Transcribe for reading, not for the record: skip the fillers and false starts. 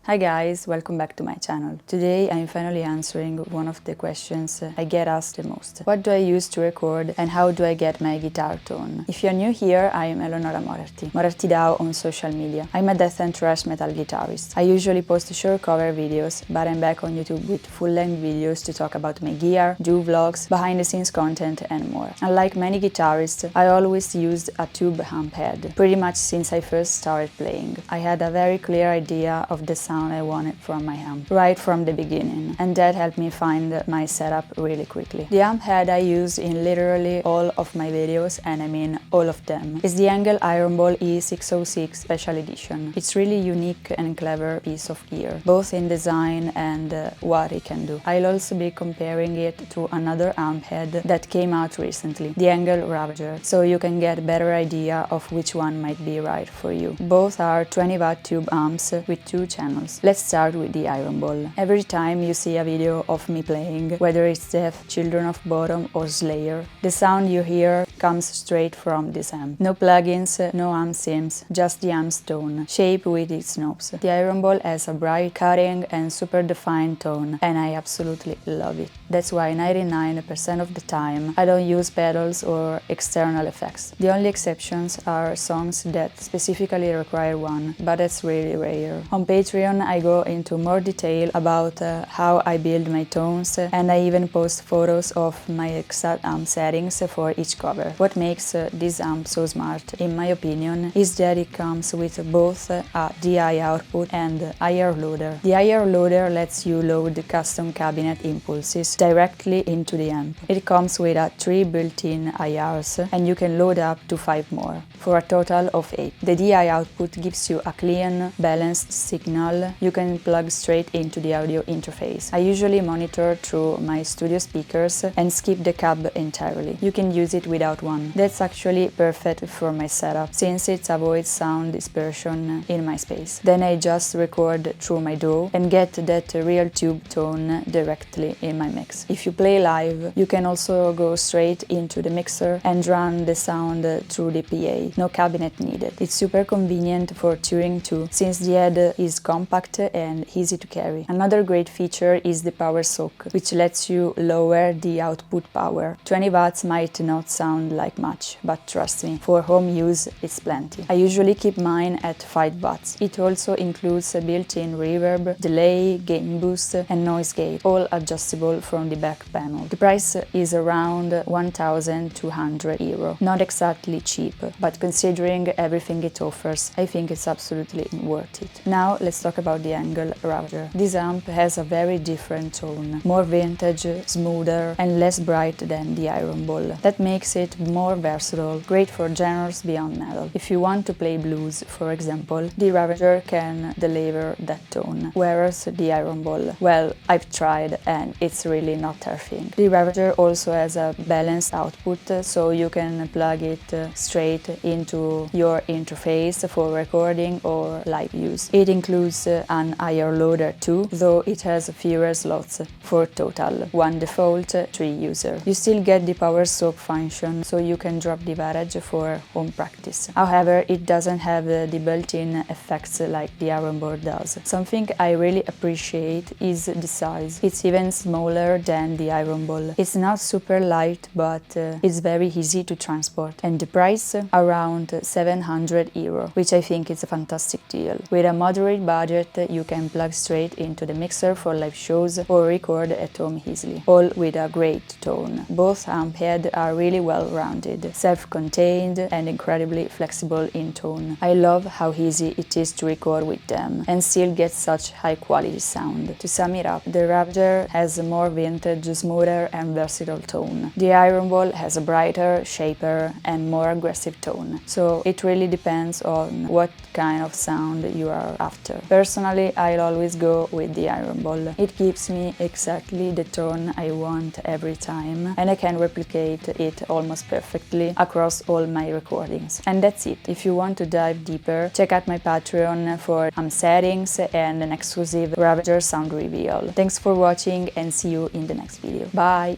Hi guys, welcome back to my channel. Today I'm finally answering one of the questions I get asked the most. What do I use to record and how do I get my guitar tone? If you're new here, I am Eleonora Moriarty Dao on social media. I'm a death and thrash metal guitarist. I usually post short cover videos, but I'm back on YouTube with full-length videos to talk about my gear, do vlogs, behind-the-scenes content and more. Unlike many guitarists, I always used a tube amp head, pretty much since I first started playing. I had a very clear idea of the sound I wanted from my amp, right from the beginning, and that helped me find my setup really quickly. The amp head I use in literally all of my videos, and I mean all of them, is the Engel Iron Ball E606 Special Edition. It's really unique and clever piece of gear, both in design and what it can do. I'll also be comparing it to another amp head that came out recently, the Engel Ravager, so you can get a better idea of which one might be right for you. Both are 20-watt tube amps with 2 channels. Let's start with the Iron Ball. Every time you see a video of me playing, whether it's Death, Children of Bodom or Slayer, the sound you hear comes straight from this amp. No plugins, no amp sims, just the amp's tone, shaped with its knobs. The Iron Ball has a bright, cutting and super defined tone, and I absolutely love it. That's why 99% of the time I don't use pedals or external effects. The only exceptions are songs that specifically require one, but that's really rare. On Patreon I go into more detail about how I build my tones, and I even post photos of my exact amp settings for each cover. What makes this amp so smart, in my opinion, is that it comes with both a DI output and IR loader. The IR loader lets you load custom cabinet impulses directly into the amp. It comes with 3 built-in IRs, and you can load up to 5 more, for a total of 8. The DI output gives you a clean, balanced signal you can plug straight into the audio interface. I usually monitor through my studio speakers and skip the cab entirely. You can use it without one. That's actually perfect for my setup, since it avoids sound dispersion in my space. Then I just record through my DAW and get that real tube tone directly in my mix. If you play live, you can also go straight into the mixer and run the sound through the PA. No cabinet needed. It's super convenient for touring too, since the head is compact and easy to carry. Another great feature is the power soak, which lets you lower the output power. 20 watts might not sound like much, but trust me, for home use it's plenty. I usually keep mine at 5 watts. It also includes a built-in reverb, delay, gain boost and noise gate, all adjustable from the back panel. The price is around €1,200. Not exactly cheap, but considering everything it offers, I think it's absolutely worth it. Now let's talk about the Engel Ravager. This amp has a very different tone, more vintage, smoother and less bright than the Iron Ball. That makes it more versatile, great for genres beyond metal. If you want to play blues, for example, the Ravager can deliver that tone, whereas the Iron Ball, well, I've tried and it's really not her thing. The Ravager also has a balanced output, so you can plug it straight into your interface for recording or live use. It includes an IR loader too, though it has fewer slots for total, 1 default, 3 user. You still get the power soak function, so you can drop the wattage for home practice. However, it doesn't have the built-in effects like the Iron Ball does. Something I really appreciate is the size. It's even smaller than the Iron Ball. It's not super light, but it's very easy to transport. And the price? Around €700, which I think is a fantastic deal. With a moderate budget, you can plug straight into the mixer for live shows or record at home easily, all with a great tone. Both amp heads are really well-rounded, self-contained and incredibly flexible in tone. I love how easy it is to record with them and still get such high-quality sound. To sum it up, the Ravager has a more vintage, smoother and versatile tone. The Iron Ball has a brighter, sharper and more aggressive tone, so it really depends on what kind of sound you are after. Personally, I'll always go with the Iron Ball. It gives me exactly the tone I want every time, and I can replicate it almost perfectly across all my recordings. And that's it. If you want to dive deeper, check out my Patreon for amp settings and an exclusive Ravager sound reveal. Thanks for watching and see you in the next video. Bye!